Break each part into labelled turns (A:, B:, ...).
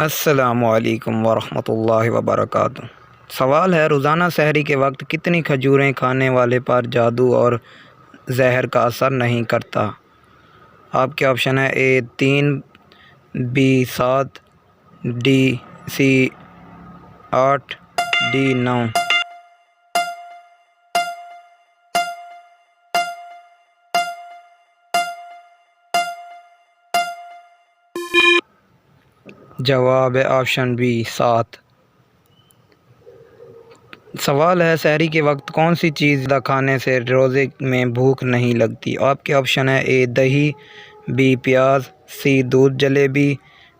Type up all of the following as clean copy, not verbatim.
A: अस्सलामुअलैकुम वरहमतुल्लाहि वबरकातुहू। सवाल है, रोज़ाना सहरी के वक्त कितनी खजूरें खाने वाले पर जादू और जहर का असर नहीं करता? आपके ऑप्शन है ए 3, बी 7, सी 8, डी 9। जवाब है ऑप्शन बी 7। सवाल है, सहरी के वक्त कौन सी चीज़ खाने से रोज़े में भूख नहीं लगती? आपके ऑप्शन है ए दही, बी प्याज, सी दूध जलेबी,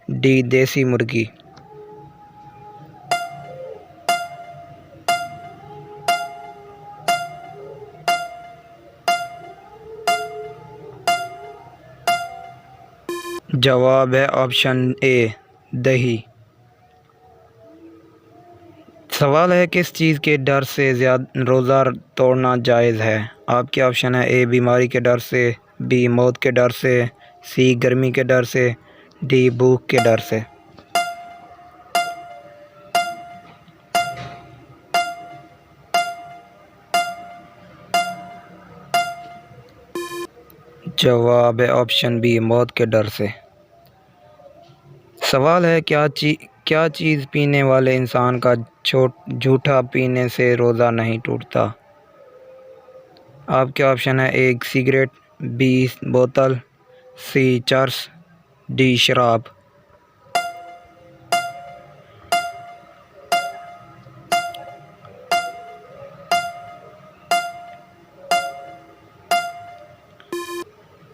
A: डी देसी मुर्गी। जवाब है ऑप्शन ए दही। सवाल है, किस चीज़ के डर से रोज़ा तोड़ना जायज़ है? आपके ऑप्शन है ए बीमारी के डर से, बी मौत के डर से, सी गर्मी के डर से, डी भूख के डर से। जवाब है ऑप्शन बी मौत के डर से। सवाल है, क्या चीज़ पीने वाले इंसान का झूठा पीने से रोज़ा नहीं टूटता? आपके ऑप्शन है ए सिगरेट, बी बोतल, सी चरस, डी शराब।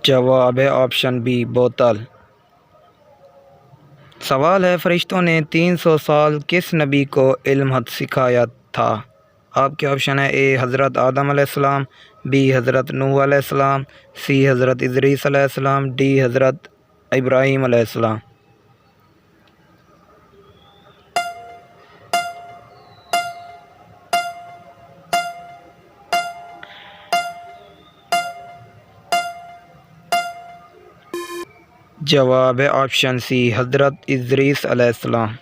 A: जवाब है ऑप्शन बी बोतल। सवाल है, फरिश्तों ने 300 साल किस नबी को इल्म सिखाया था? आपके ऑप्शन है ए हज़रत आदम अलैहिस्सलाम, बी हज़रत नूह अलैहिस्सलाम, सी हज़रत इदरीस अलैहिस्सलाम, डी हज़रत इब्राहीम अलैहिस्सलाम। जवाब है ऑप्शन सी हज़रत इदरीस अलैहिस्सलाम।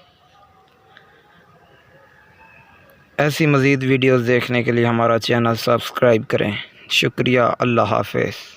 A: ऐसी मज़ीद वीडियोज़ देखने के लिए हमारा चैनल सब्सक्राइब करें। शुक्रिया। अल्लाह हाफ़िज़।